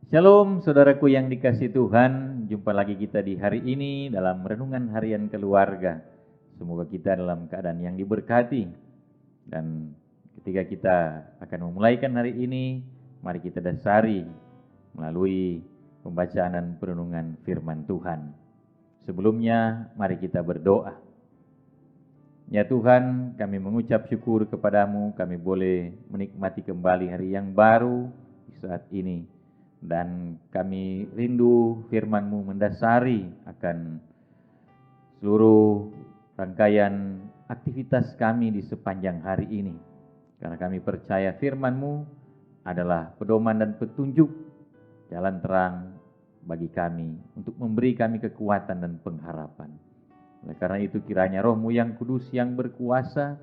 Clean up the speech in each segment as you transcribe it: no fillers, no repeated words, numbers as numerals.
Shalom saudaraku yang dikasihi Tuhan, jumpa lagi kita di hari ini dalam renungan harian keluarga. Semoga kita dalam keadaan yang diberkati. Dan ketika kita akan memulaikan hari ini, mari kita dasari melalui pembacaan dan perenungan firman Tuhan. Sebelumnya, mari kita berdoa. Ya Tuhan, kami mengucap syukur kepadamu, kami boleh menikmati kembali hari yang baru di saat ini. Dan kami rindu firman-Mu mendasari akan seluruh rangkaian aktivitas kami di sepanjang hari ini. Karena kami percaya firman-Mu adalah pedoman dan petunjuk jalan terang bagi kami untuk memberi kami kekuatan dan pengharapan. Oleh karena itu kiranya Roh-Mu yang kudus yang berkuasa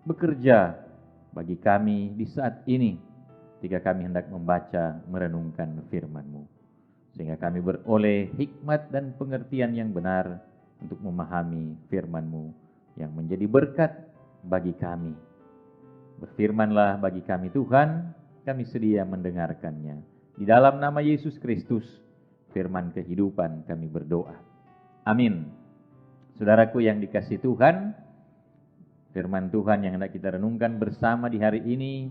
bekerja bagi kami di saat ini ketika kami hendak membaca, merenungkan firman-Mu. Sehingga kami beroleh hikmat dan pengertian yang benar untuk memahami firman-Mu yang menjadi berkat bagi kami. Berfirmanlah bagi kami Tuhan, kami sedia mendengarkannya. Di dalam nama Yesus Kristus, firman kehidupan kami berdoa. Amin. Saudaraku yang dikasihi Tuhan, firman Tuhan yang hendak kita renungkan bersama di hari ini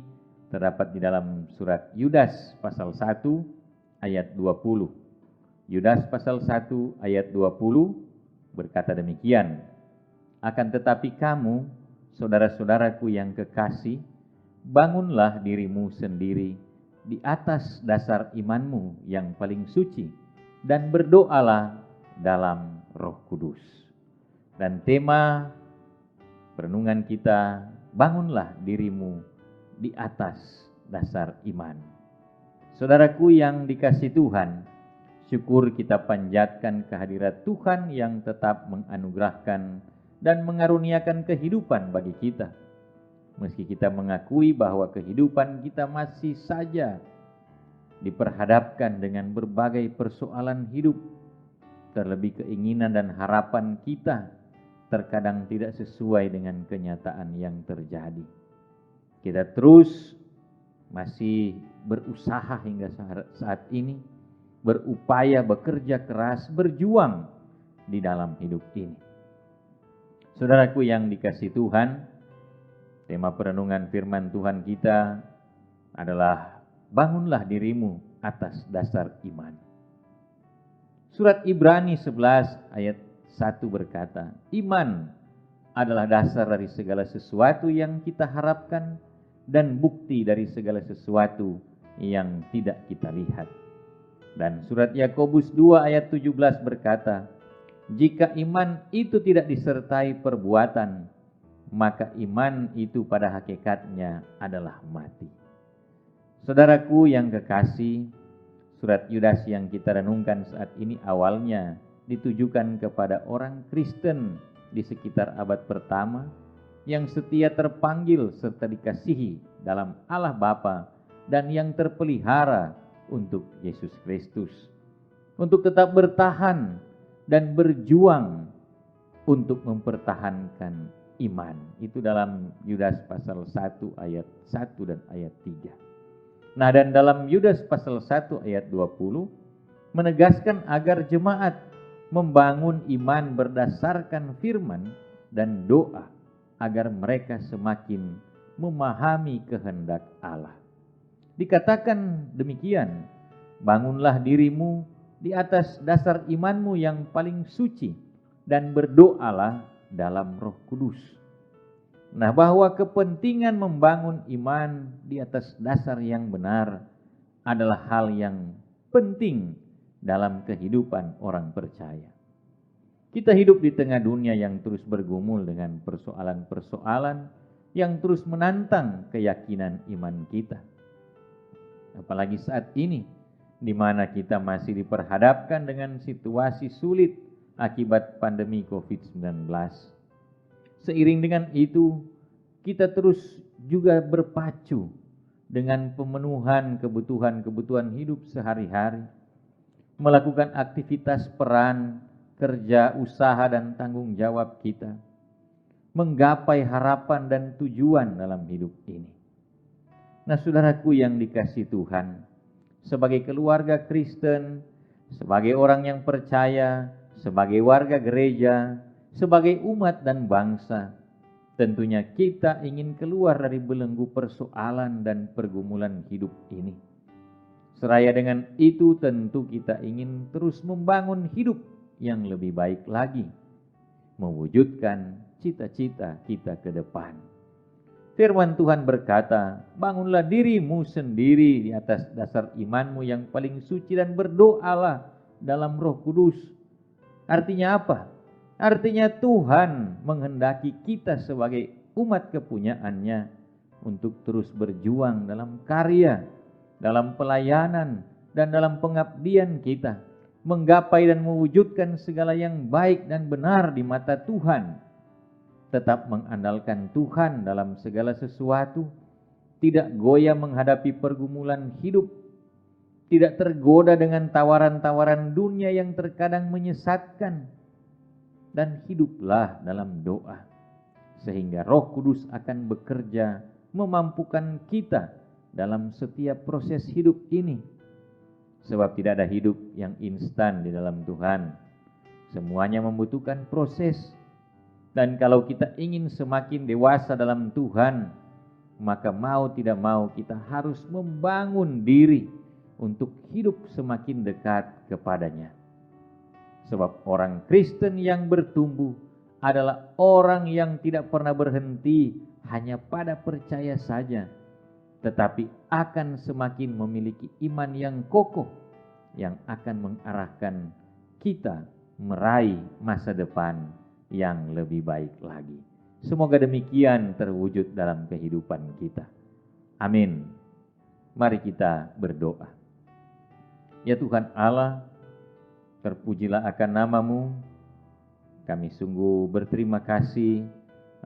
terdapat di dalam surat Yudas pasal 1 ayat 20. Yudas pasal 1 ayat 20 berkata demikian. Akan tetapi kamu, saudara-saudaraku yang kekasih, bangunlah dirimu sendiri di atas dasar imanmu yang paling suci dan berdoalah dalam Roh Kudus. Dan tema perenungan kita, bangunlah dirimu di atas dasar iman. Saudaraku yang dikasihi Tuhan, syukur kita panjatkan kehadirat Tuhan yang tetap menganugerahkan dan mengaruniakan kehidupan bagi kita. Meski kita mengakui bahwa kehidupan kita masih saja diperhadapkan dengan berbagai persoalan hidup, terlebih keinginan dan harapan kita terkadang tidak sesuai dengan kenyataan yang terjadi. Kita terus masih berusaha hingga saat ini, berupaya, bekerja keras, berjuang di dalam hidup ini. Saudaraku yang dikasihi Tuhan, tema perenungan firman Tuhan kita adalah bangunlah dirimu atas dasar iman. Surat Ibrani 11 ayat 1 berkata, iman adalah dasar dari segala sesuatu yang kita harapkan dan bukti dari segala sesuatu yang tidak kita lihat. Dan surat Yakobus 2 ayat 17 berkata, jika iman itu tidak disertai perbuatan, maka iman itu pada hakikatnya adalah mati. Saudaraku yang kekasih, surat Yudas yang kita renungkan saat ini awalnya ditujukan kepada orang Kristen di sekitar abad pertama yang setia terpanggil serta dikasihi dalam Allah Bapa dan yang terpelihara untuk Yesus Kristus, untuk tetap bertahan dan berjuang untuk mempertahankan iman. Itu dalam Yudas pasal 1 ayat 1 dan ayat 3. Nah, dan dalam Yudas pasal 1 ayat 20 menegaskan agar jemaat membangun iman berdasarkan firman dan doa agar mereka semakin memahami kehendak Allah. Dikatakan demikian, bangunlah dirimu di atas dasar imanmu yang paling suci dan berdoalah dalam Roh Kudus. Nah, bahwa kepentingan membangun iman di atas dasar yang benar adalah hal yang penting dalam kehidupan orang percaya. Kita hidup di tengah dunia yang terus bergumul dengan persoalan-persoalan yang terus menantang keyakinan iman kita. Apalagi saat ini, di mana kita masih diperhadapkan dengan situasi sulit akibat pandemi COVID-19. Seiring dengan itu, kita terus juga berpacu dengan pemenuhan kebutuhan-kebutuhan hidup sehari-hari, melakukan aktivitas peran, kerja, usaha, dan tanggung jawab kita, menggapai harapan dan tujuan dalam hidup ini. Nah, saudaraku yang dikasihi Tuhan, sebagai keluarga Kristen, sebagai orang yang percaya, sebagai warga gereja, sebagai umat dan bangsa. Tentunya kita ingin keluar dari belenggu persoalan dan pergumulan hidup ini. Seraya dengan itu tentu kita ingin terus membangun hidup yang lebih baik lagi, mewujudkan cita-cita kita ke depan. Firman Tuhan berkata, bangunlah dirimu sendiri di atas dasar imanmu yang paling suci dan berdoalah dalam Roh Kudus. Artinya apa? Artinya Tuhan menghendaki kita sebagai umat kepunyaannya untuk terus berjuang dalam karya, dalam pelayanan, dan dalam pengabdian kita, menggapai dan mewujudkan segala yang baik dan benar di mata Tuhan, tetap mengandalkan Tuhan dalam segala sesuatu, tidak goyah menghadapi pergumulan hidup, tidak tergoda dengan tawaran-tawaran dunia yang terkadang menyesatkan, dan hiduplah dalam doa, sehingga Roh Kudus akan bekerja memampukan kita dalam setiap proses hidup ini. Sebab tidak ada hidup yang instan di dalam Tuhan. Semuanya membutuhkan proses. Dan kalau kita ingin semakin dewasa dalam Tuhan, maka mau tidak mau kita harus membangun diri untuk hidup semakin dekat kepadanya. Sebab orang Kristen yang bertumbuh adalah orang yang tidak pernah berhenti hanya pada percaya saja, tetapi akan semakin memiliki iman yang kokoh yang akan mengarahkan kita meraih masa depan yang lebih baik lagi. Semoga demikian terwujud dalam kehidupan kita. Amin. Mari kita berdoa. Ya Tuhan Allah, terpujilah akan nama-Mu. Kami sungguh berterima kasih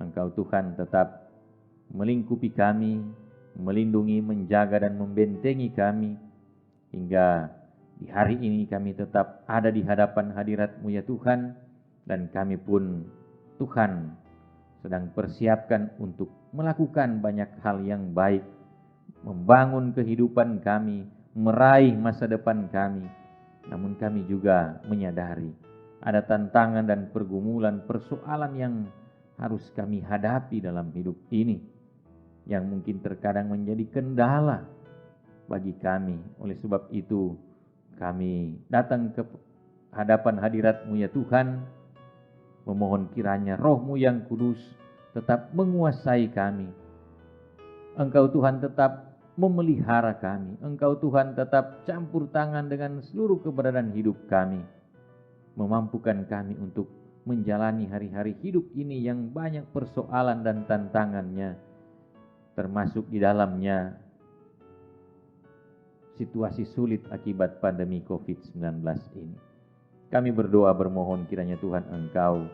Engkau Tuhan tetap melingkupi kami, melindungi, menjaga dan membentengi kami, hingga di hari ini kami tetap ada di hadapan hadirat-Mu ya Tuhan, dan kami pun Tuhan sedang persiapkan untuk melakukan banyak hal yang baik, membangun kehidupan kami, meraih masa depan kami. Namun kami juga menyadari ada tantangan dan pergumulan, persoalan yang harus kami hadapi dalam hidup ini, yang mungkin terkadang menjadi kendala bagi kami. Oleh sebab itu kami datang ke hadapan hadirat-Mu ya Tuhan, memohon kiranya Roh-Mu yang kudus tetap menguasai kami. Engkau Tuhan tetap memelihara kami. Engkau Tuhan tetap campur tangan dengan seluruh keberadaan hidup kami, memampukan kami untuk menjalani hari-hari hidup ini yang banyak persoalan dan tantangannya, termasuk di dalamnya situasi sulit akibat pandemi COVID-19 ini. Kami berdoa bermohon kiranya Tuhan Engkau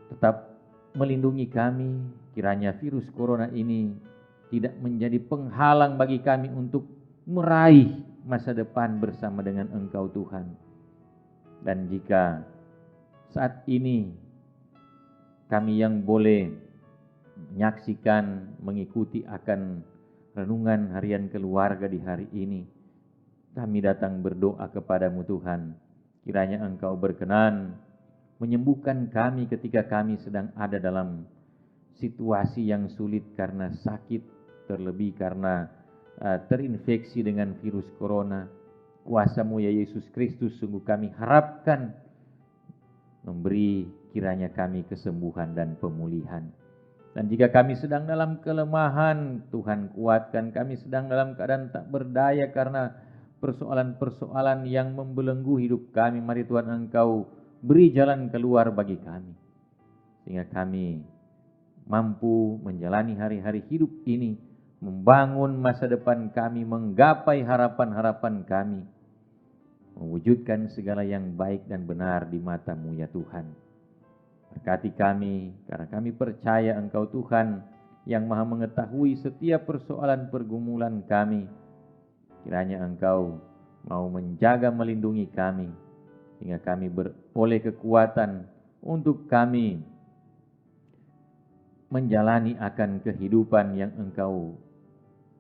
tetap melindungi kami, kiranya virus corona ini tidak menjadi penghalang bagi kami untuk meraih masa depan bersama dengan Engkau Tuhan. Dan jika saat ini kami yang boleh menyaksikan, mengikuti akan renungan harian keluarga di hari ini, kami datang berdoa kepadamu Tuhan, kiranya Engkau berkenan menyembuhkan kami ketika kami sedang ada dalam situasi yang sulit karena sakit, terlebih karena terinfeksi dengan virus corona. Kuasa-Mu ya Yesus Kristus sungguh kami harapkan memberi kiranya kami kesembuhan dan pemulihan. Dan jika kami sedang dalam kelemahan, Tuhan kuatkan. Kami sedang dalam keadaan tak berdaya karena persoalan-persoalan yang membelenggu hidup kami, mari Tuhan Engkau beri jalan keluar bagi kami, sehingga kami mampu menjalani hari-hari hidup ini, membangun masa depan kami, menggapai harapan-harapan kami, mewujudkan segala yang baik dan benar di mata-Mu ya Tuhan. Berkati kami, karena kami percaya Engkau Tuhan yang maha mengetahui setiap persoalan pergumulan kami. Kiranya Engkau mau menjaga melindungi kami, hingga kami beroleh kekuatan untuk kami menjalani akan kehidupan yang Engkau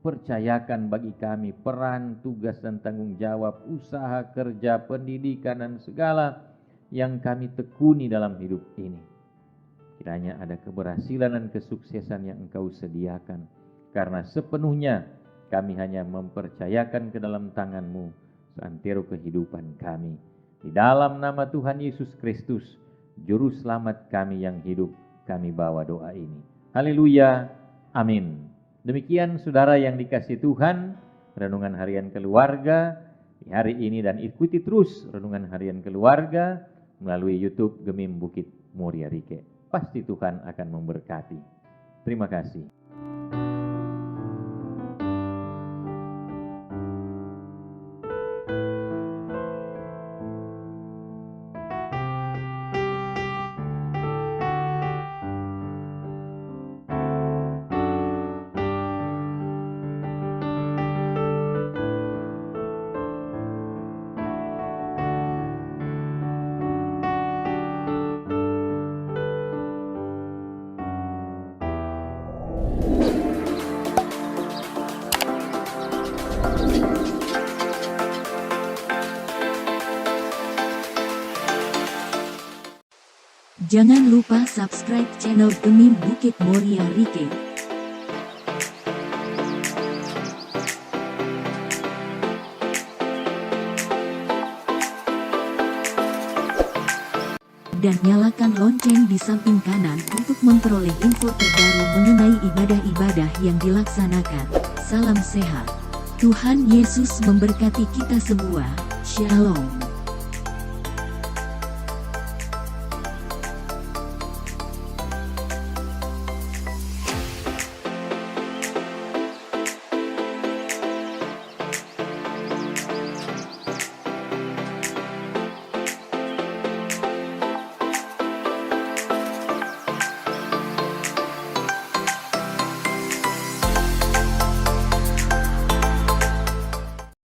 percayakan bagi kami peran, tugas dan tanggung jawab, usaha, kerja, pendidikan dan segala yang kami tekuni dalam hidup ini. Kiranya ada keberhasilan dan kesuksesan yang Engkau sediakan, karena sepenuhnya kami hanya mempercayakan ke dalam tangan-Mu seantero kehidupan kami. Di dalam nama Tuhan Yesus Kristus, Juru Selamat kami yang hidup, kami bawa doa ini. Haleluya, amin. Demikian saudara yang dikasihi Tuhan, renungan harian keluarga di hari ini, dan ikuti terus renungan harian keluarga melalui YouTube Gemim Bukit Muria Rike. Pasti Tuhan akan memberkati. Terima kasih. Jangan lupa subscribe channel Gemim Bukit Muria Rike. Dan nyalakan lonceng di samping kanan untuk memperoleh info terbaru mengenai ibadah-ibadah yang dilaksanakan. Salam sehat. Tuhan Yesus memberkati kita semua. Shalom.